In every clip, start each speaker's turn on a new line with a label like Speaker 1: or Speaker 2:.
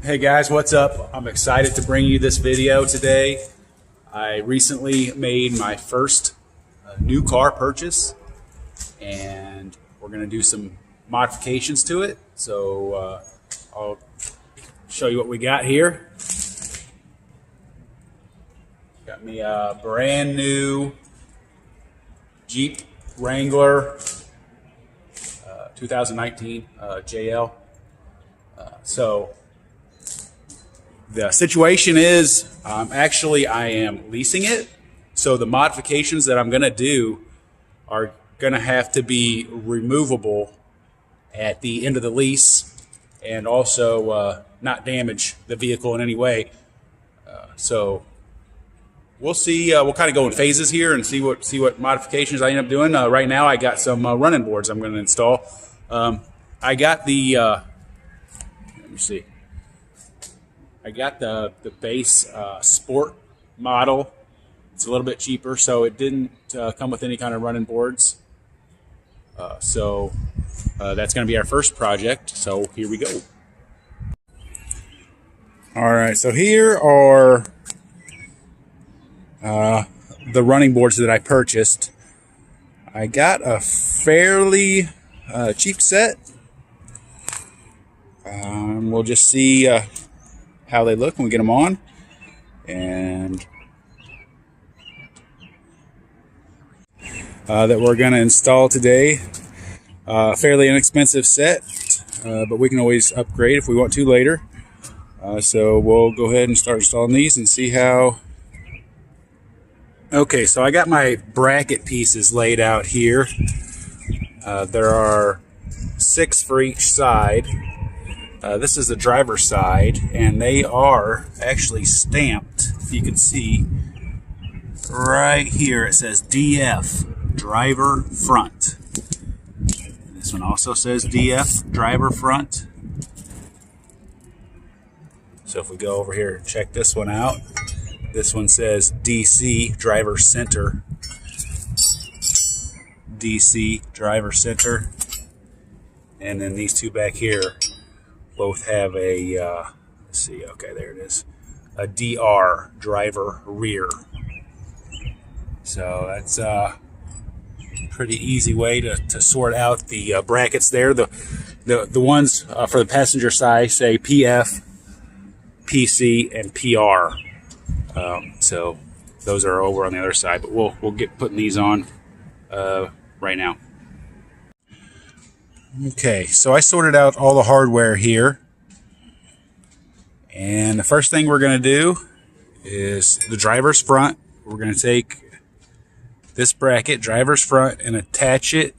Speaker 1: Hey guys, what's up? I'm excited to bring you this video today. I recently made my first new car purchase and we're going to do some modifications to it. So I'll show you what we got here. Got me a brand new Jeep Wrangler 2019 JL. So the situation is, I am leasing it. So the modifications that I'm going to do are going to have to be removable at the end of the lease, and also not damage the vehicle in any way. So we'll see. We'll kind of go in phases here and see what modifications I end up doing. Right now, I got some running boards I'm going to install. I got the let me see. I got the base sport model. It's a little bit cheaper, so it didn't come with any kind of running boards. So that's going to be our first project. So here we go. All right, so here are the running boards that I purchased. I got a fairly cheap set. We'll just see how they look when we get them on, and that we're going to install today. Fairly inexpensive set, but we can always upgrade if we want to later. So we'll go ahead and start installing these and see how. Okay, so I got my bracket pieces laid out here. There are 6 for each side. This is the driver's side, and they are actually stamped. If you can see right here, it says DF, driver front. This one also says DF, driver front. So if we go over here and check this one out, this one says DC, driver center. DC, driver center. And then these two back here both have a, let's see, okay, there it is, a DR, driver rear. So that's a pretty easy way to sort out the brackets there. The ones for the passenger side say PF, PC, and PR. So those are over on the other side, but we'll get putting these on right now. Okay, so I sorted out all the hardware here, and the first thing we're going to do is the driver's front. We're going to take this bracket, driver's front, and attach it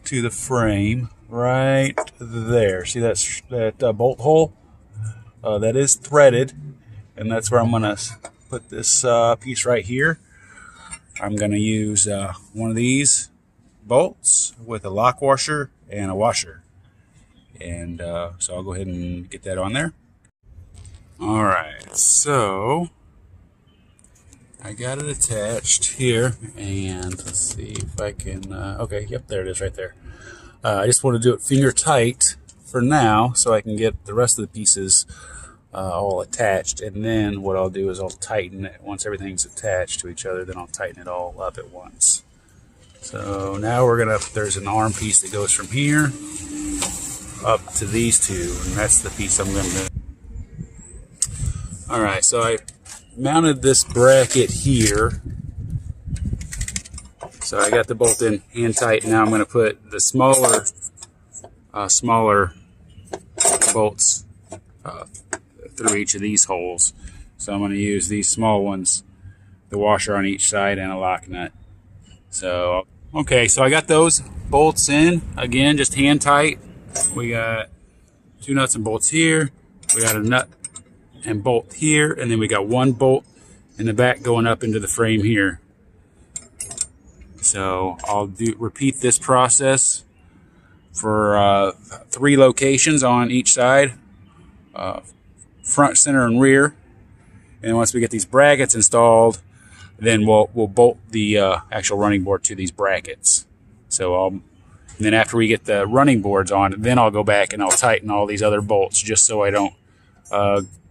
Speaker 1: to the frame right there. See that bolt hole? That is threaded, and that's where I'm going to put this piece right here. I'm going to use one of these bolts with a lock washer and a washer, and so I'll go ahead and get that on there. All right, so I got it attached here, and let's see if I can okay, yep, there it is right there. I just want to do it finger tight for now so I can get the rest of the pieces all attached, and then what I'll do is I'll tighten it once everything's attached to each other. Then I'll tighten it all up at once. So now there's an arm piece that goes from here up to these two, and that's the piece I'm going to do. All right, so I mounted this bracket here. So I got the bolt in hand tight. Now I'm going to put the smaller bolts through each of these holes. So I'm going to use these small ones, the washer on each side, and a lock nut. So okay, so I got those bolts in, again, just hand tight. We got 2 nuts and bolts here. We got a nut and bolt here, and then we got 1 bolt in the back going up into the frame here. So I'll repeat this process for 3 locations on each side, front, center, and rear. And once we get these brackets installed, then we'll bolt the actual running board to these brackets. So I'll And then after we get the running boards on, then I'll go back and I'll tighten all these other bolts just so I don't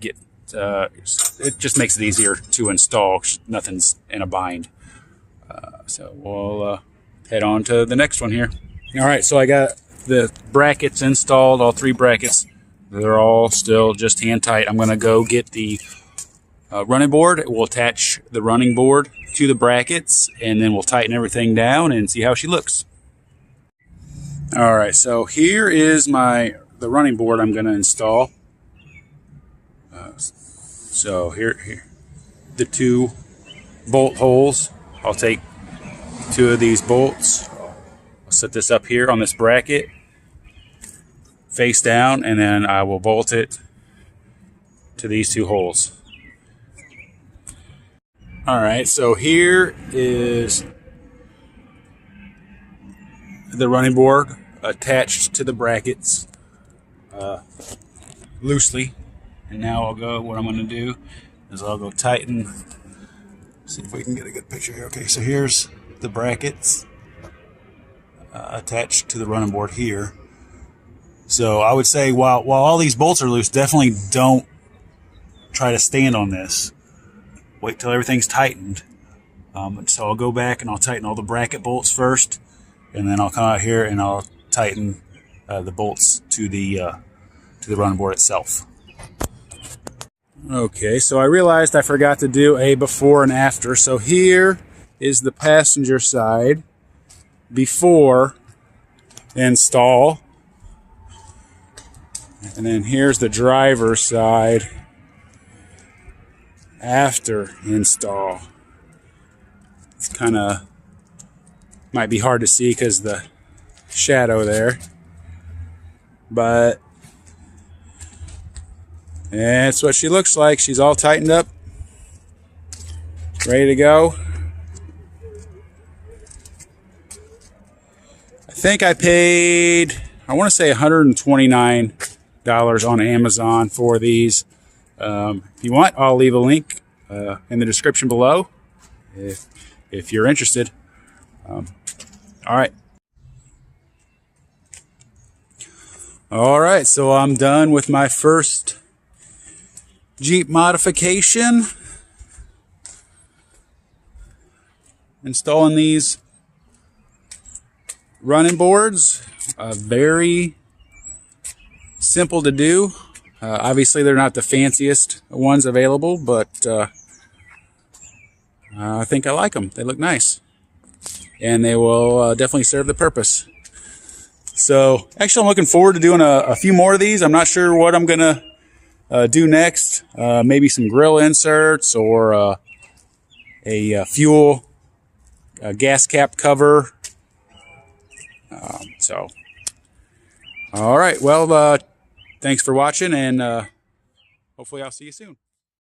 Speaker 1: get, it just makes it easier to install. Nothing's in a bind. So we'll head on to the next one here. All right, so I got the brackets installed, all 3 brackets. They're all still just hand tight. I'm gonna go get the running board. We'll attach the running board to the brackets, and then we'll tighten everything down and see how she looks. All right, so here is the running board I'm going to install. So here, the 2 bolt holes. I'll take 2 of these bolts. I'll set this up here on this bracket, face down, and then I will bolt it to these 2 holes. All right, so here is the running board attached to the brackets loosely. And now what I'm going to do is I'll go tighten. See if we can get a good picture here. Okay, so here's the brackets attached to the running board here. So I would say while all these bolts are loose, definitely don't try to stand on this. Wait till everything's tightened. So I'll go back and I'll tighten all the bracket bolts first, and then I'll come out here and I'll tighten the bolts to the running board itself. Okay, so I realized I forgot to do a before and after. So here is the passenger side before install, and then here's the driver's side after install. It's kind of might be hard to see because the shadow there, but that's what she looks like. She's all tightened up, ready to go. I think I paid, I want to say $129 on Amazon for these. If you want, I'll leave a link in the description below if you're interested. All right. All right, so I'm done with my first Jeep modification. Installing these running boards. Very simple to do. Obviously, they're not the fanciest ones available, but I think I like them. They look nice, and they will definitely serve the purpose. So, actually, I'm looking forward to doing a few more of these. I'm not sure what I'm gonna do next. Maybe some grill inserts or a fuel gas cap cover. All right. Well, thanks for watching, and hopefully I'll see you soon.